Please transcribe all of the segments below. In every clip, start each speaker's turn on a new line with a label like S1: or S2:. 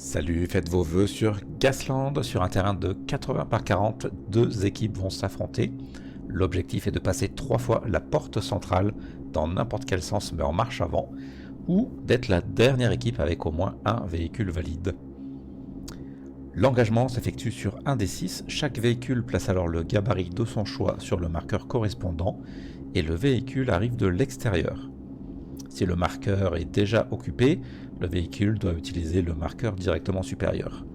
S1: Salut, faites vos vœux sur Gasland. Sur un terrain de 80 par 40, deux équipes vont s'affronter. L'objectif est de passer 3 fois la porte centrale dans n'importe quel sens mais en marche avant, ou d'être la dernière équipe avec au moins un véhicule valide. L'engagement s'effectue sur un des 6, chaque véhicule place alors le gabarit de son choix sur le marqueur correspondant et le véhicule arrive de l'extérieur. Si le marqueur est déjà occupé, le véhicule doit utiliser le marqueur directement supérieur.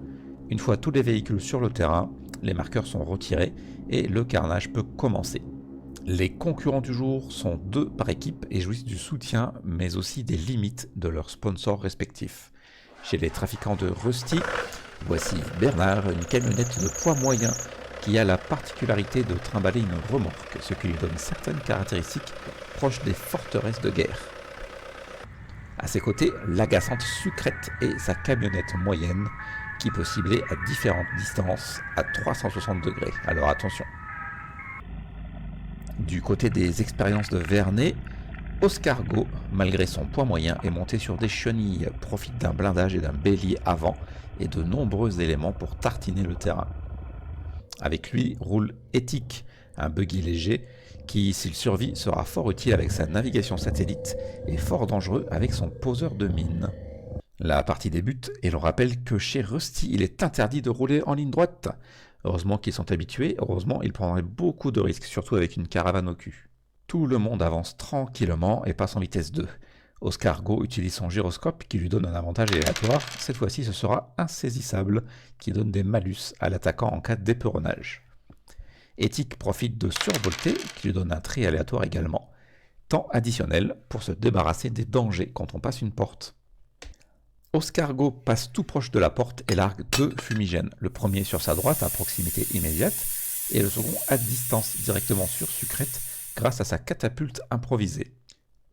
S1: Une fois tous les véhicules sur le terrain, les marqueurs sont retirés et le carnage peut commencer. Les concurrents du jour sont 2 par équipe et jouissent du soutien mais aussi des limites de leurs sponsors respectifs. Chez les trafiquants de Rusty, voici Bernard, une camionnette de poids moyen qui a la particularité de trimballer une remorque, ce qui lui donne certaines caractéristiques proches des forteresses de guerre. À ses côtés, l'agaçante Sucrète et sa camionnette moyenne qui peut cibler à différentes distances à 360 degrés. Alors attention. Du côté des expériences de Vernet, Oscargo, malgré son poids moyen, est monté sur des chenilles, profite d'un blindage et d'un bélier avant et de nombreux éléments pour tartiner le terrain. Avec lui roule Ethic, un buggy léger qui, s'il survit, sera fort utile avec sa navigation satellite et fort dangereux avec son poseur de mine. La partie débute et l'on rappelle que chez Rusty, il est interdit de rouler en ligne droite. Heureusement qu'ils sont habitués, heureusement ils prendraient beaucoup de risques, surtout avec une caravane au cul. Tout le monde avance tranquillement et passe en vitesse 2. Oscargo utilise son gyroscope qui lui donne un avantage aléatoire. Cette fois-ci, ce sera insaisissable, qui donne des malus à l'attaquant en cas d'éperonnage. Ethic profite de survolter, qui lui donne un tri aléatoire également. Temps additionnel pour se débarrasser des dangers quand on passe une porte. Oscargo passe tout proche de la porte et largue 2 fumigènes. Le premier sur sa droite à proximité immédiate et le second à distance directement sur Sucrète grâce à sa catapulte improvisée.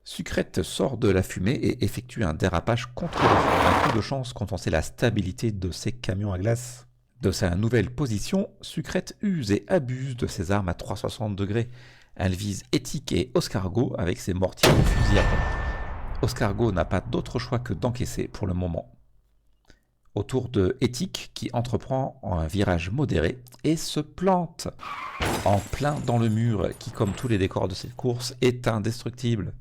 S1: Sucrète sort de la fumée et effectue un dérapage contrôlé. Un coup de chance quand on sait la stabilité de ses camions à glace. De sa nouvelle position, Sucrète use et abuse de ses armes à 360 degrés. Elle vise Ethic et Oscargo avec ses mortiers de fusil à pompe. Oscargo n'a pas d'autre choix que d'encaisser pour le moment. Autour de Ethic qui entreprend un virage modéré et se plante en plein dans le mur qui, comme tous les décors de cette course, est indestructible.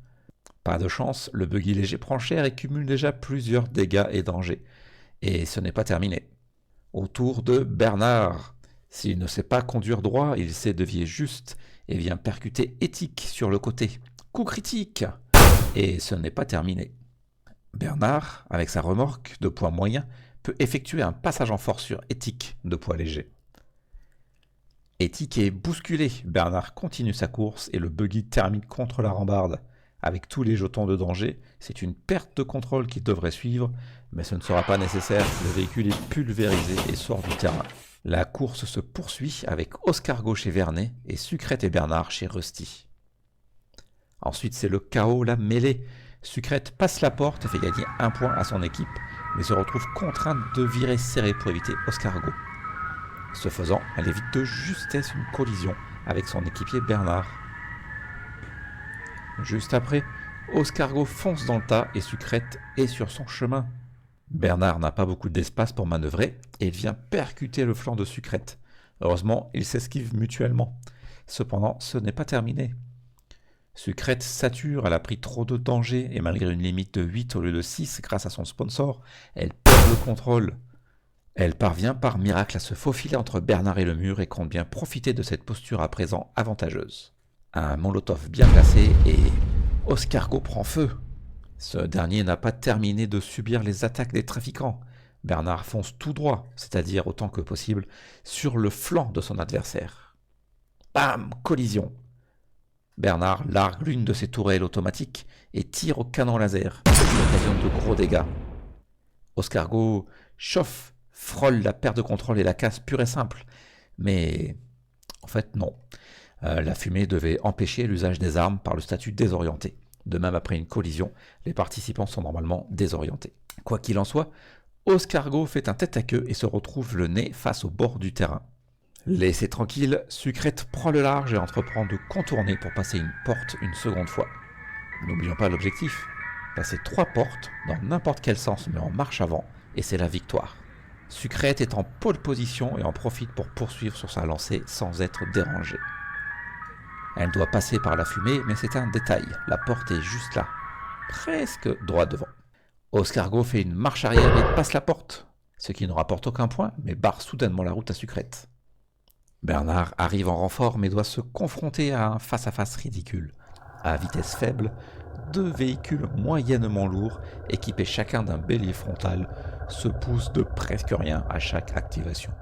S1: Pas de chance, le buggy léger prend cher et cumule déjà plusieurs dégâts et dangers. Et ce n'est pas terminé. Autour de Bernard. S'il ne sait pas conduire droit, il sait dévier juste et vient percuter Ethic sur le côté. Coup critique. Et ce n'est pas terminé. Bernard, avec sa remorque de poids moyen, peut effectuer un passage en force sur Ethic de poids léger. Ethic est bousculé. Bernard continue sa course et le buggy termine contre la rambarde. Avec tous les jetons de danger, c'est une perte de contrôle qui devrait suivre, mais ce ne sera pas nécessaire, le véhicule est pulvérisé et sort du terrain. La course se poursuit avec Oscargo chez Vernet et Sucrète et Bernard chez Rusty. Ensuite, c'est le chaos, la mêlée. Sucrète passe la porte et fait gagner 1 point à son équipe, mais se retrouve contrainte de virer serré pour éviter Oscargo. Ce faisant, elle évite de justesse une collision avec son équipier Bernard. Juste après, Oscargo fonce dans le tas et Sucrète est sur son chemin. Bernard n'a pas beaucoup d'espace pour manœuvrer et il vient percuter le flanc de Sucrète. Heureusement, ils s'esquivent mutuellement. Cependant, ce n'est pas terminé. Sucrète sature, elle a pris trop de danger et malgré une limite de 8 au lieu de 6 grâce à son sponsor, elle perd le contrôle. Elle parvient par miracle à se faufiler entre Bernard et le mur et compte bien profiter de cette posture à présent avantageuse. Un molotov bien placé et Oscargo prend feu. Ce dernier n'a pas terminé de subir les attaques des trafiquants. Bernard fonce tout droit, c'est-à-dire autant que possible, sur le flanc de son adversaire. Bam! Collision. Bernard largue l'une de ses tourelles automatiques et tire au canon laser, ce qui occasionne de gros dégâts. Oscargo chauffe, frôle la perte de contrôle et la casse pure et simple. Mais en fait non. La fumée devait empêcher l'usage des armes par le statut désorienté. De même, après une collision, les participants sont normalement désorientés. Quoi qu'il en soit, Oscargo fait un tête-à-queue et se retrouve le nez face au bord du terrain. Laissé tranquille, Sucrète prend le large et entreprend de contourner pour passer une porte une seconde fois. N'oublions pas l'objectif, passer 3 portes dans n'importe quel sens mais en marche avant, et c'est la victoire. Sucrète est en pole position et en profite pour poursuivre sur sa lancée sans être dérangée. Elle doit passer par la fumée, mais c'est un détail, la porte est juste là, presque droit devant. Oscargo fait une marche arrière et passe la porte, ce qui ne rapporte aucun point, mais barre soudainement la route à Sucrète. Bernard arrive en renfort, mais doit se confronter à un face-à-face ridicule. À vitesse faible, 2 véhicules moyennement lourds, équipés chacun d'un bélier frontal, se poussent de presque rien à chaque activation.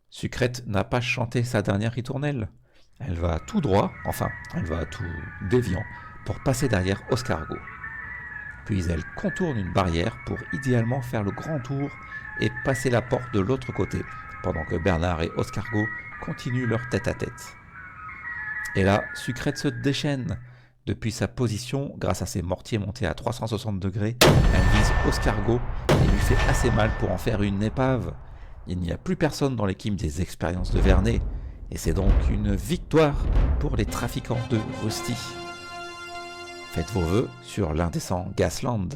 S1: Sucrète n'a pas chanté sa dernière ritournelle. Elle va tout droit, enfin, elle va tout déviant, pour passer derrière Oscargo. Puis elle contourne une barrière pour idéalement faire le grand tour et passer la porte de l'autre côté, pendant que Bernard et Oscargo continuent leur tête-à-tête. Et là, Sucrète se déchaîne. Depuis sa position, grâce à ses mortiers montés à 360 degrés, elle vise Oscargo et lui fait assez mal pour en faire une épave. Il n'y a plus personne dans l'équipe des expériences de Vernet, et c'est donc une victoire pour les trafiquants de Rusty. Faites vos vœux sur l'indécent Gasland.